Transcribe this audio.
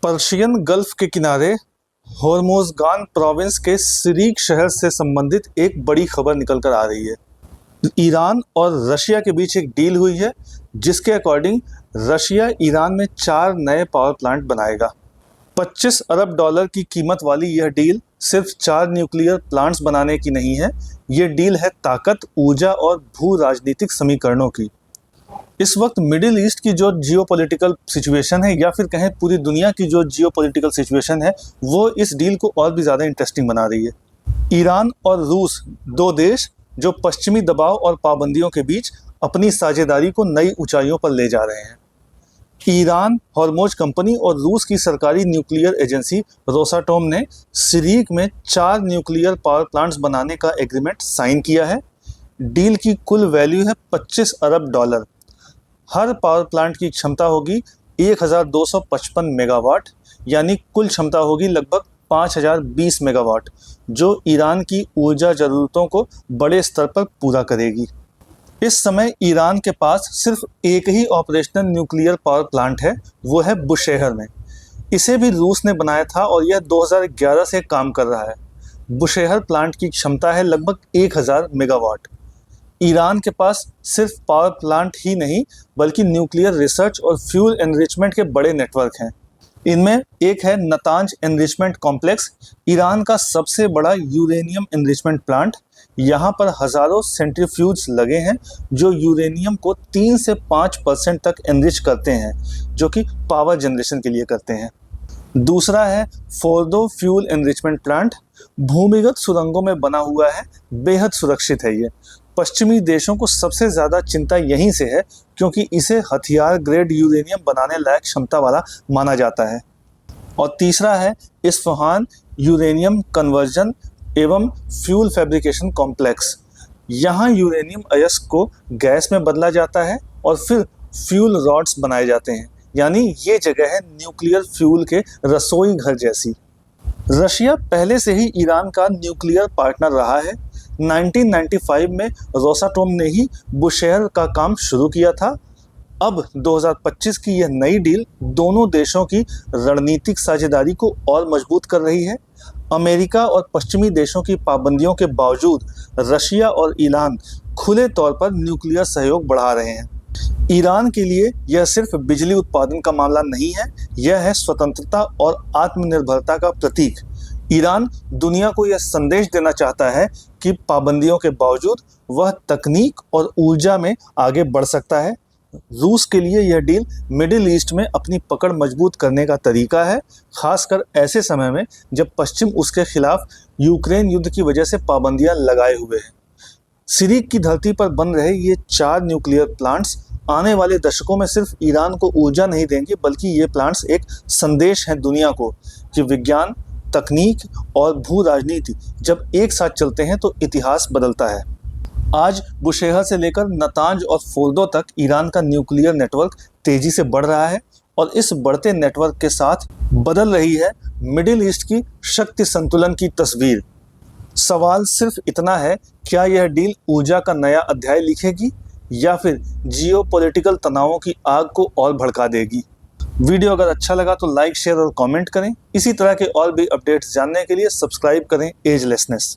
Persian gulf के किनारे होर्मुज़गान province के सिरीक शहर से संबंधित एक बड़ी खबर निकल कर आ रही है। ईरान और रशिया के बीच एक डील हुई है जिसके अकॉर्डिंग रशिया ईरान में 4 नए पावर प्लांट बनाएगा। 25 अरब डॉलर की कीमत वाली यह डील सिर्फ 4 न्यूक्लियर प्लांट्स बनाने की नहीं है, ये डील है ताकत, ऊर्जा और भू राजनीतिक समीकरणों की। इस वक्त मिडिल ईस्ट की जो जियोपॉलिटिकल सिचुएशन है या फिर कहें पूरी दुनिया की जो जियोपॉलिटिकल सिचुएशन है वो इस डील को और भी ज़्यादा इंटरेस्टिंग बना रही है। ईरान और रूस, दो देश जो पश्चिमी दबाव और पाबंदियों के बीच अपनी साझेदारी को नई ऊंचाइयों पर ले जा रहे हैं। ईरान हॉर्मोज कंपनी और रूस की सरकारी न्यूक्लियर एजेंसी रोसाटोम ने सिरीक में 4 न्यूक्लियर पावर प्लांट्स बनाने का एग्रीमेंट साइन किया है। डील की कुल वैल्यू है 25 अरब डॉलर। हर पावर प्लांट की क्षमता होगी 1255 मेगावाट, यानी कुल क्षमता होगी लगभग 5020 मेगावाट, जो ईरान की ऊर्जा ज़रूरतों को बड़े स्तर पर पूरा करेगी। इस समय ईरान के पास सिर्फ एक ही ऑपरेशनल न्यूक्लियर पावर प्लांट है, वो है बुशेहर में। इसे भी रूस ने बनाया था और यह 2011 से काम कर रहा है। बुशेहर प्लांट की क्षमता है लगभग 1000 मेगावाट। ईरान के पास सिर्फ पावर प्लांट ही नहीं बल्कि न्यूक्लियर रिसर्च और फ्यूल एनरिचमेंट के बड़े नेटवर्क हैं। इनमें एक है नतांज एनरिचमेंट कॉम्प्लेक्स, ईरान का सबसे बड़ा यूरेनियम एनरिचमेंट प्लांट। यहाँ पर हज़ारों सेंट्रीफ्यूज लगे हैं जो यूरेनियम को 3 से 5% तक एनरिच करते हैं, जो कि पावर जनरेशन के लिए करते हैं। दूसरा है फोर्दो फ्यूल एनरिचमेंट प्लांट, भूमिगत सुरंगों में बना हुआ है, बेहद सुरक्षित है ये। पश्चिमी देशों को सबसे ज़्यादा चिंता यहीं से है क्योंकि इसे हथियार ग्रेड यूरेनियम बनाने लायक क्षमता वाला माना जाता है। और तीसरा है इस्फहान यूरेनियम कन्वर्जन एवं फ्यूल फैब्रिकेशन कॉम्प्लेक्स। यहाँ यूरेनियम अयस्क को गैस में बदला जाता है और फिर फ्यूल रॉड्स बनाए जाते हैं, यानी ये जगह है न्यूक्लियर फ्यूल के रसोई घर जैसी। रशिया पहले से ही ईरान का न्यूक्लियर पार्टनर रहा है। 1995 में रोसाटोम ने ही बुशेहर का काम शुरू किया था। अब 2025 की यह नई डील दोनों देशों की रणनीतिक साझेदारी को और मजबूत कर रही है। अमेरिका और पश्चिमी देशों की पाबंदियों के बावजूद रशिया और ईरान खुले तौर पर न्यूक्लियर सहयोग बढ़ा रहे हैं। ईरान के लिए यह सिर्फ बिजली उत्पादन का मामला नहीं है, यह है स्वतंत्रता और आत्मनिर्भरता का प्रतीक। ईरान दुनिया को यह संदेश देना चाहता है कि पाबंदियों के बावजूद वह तकनीक और ऊर्जा में आगे बढ़ सकता है। रूस के लिए यह डील मिडिल ईस्ट में अपनी पकड़ मजबूत करने का तरीका है, खासकर ऐसे समय में जब पश्चिम उसके खिलाफ यूक्रेन युद्ध की वजह से पाबंदियां लगाए हुए हैं। सिरीक की धरती पर बन रहे ये 4 न्यूक्लियर प्लांट्स आने वाले दशकों में सिर्फ ईरान को ऊर्जा नहीं देंगे बल्कि ये प्लांट्स एक संदेश हैं दुनिया को कि विज्ञान, तकनीक और भू राजनीति जब एक साथ चलते हैं तो इतिहास बदलता है। आज बुशेहर से लेकर नतांज और फोर्दो तक ईरान का न्यूक्लियर नेटवर्क तेजी से बढ़ रहा है और इस बढ़ते नेटवर्क के साथ बदल रही है मिडिल ईस्ट की शक्ति संतुलन की तस्वीर। सवाल सिर्फ इतना है, क्या यह डील ऊर्जा का नया अध्याय लिखेगी या फिर जियोपॉलिटिकल तनावों की आग को और भड़का देगी। वीडियो अगर अच्छा लगा तो लाइक, शेयर और कमेंट करें। इसी तरह के और भी अपडेट्स जानने के लिए सब्सक्राइब करें एजलेसनेस।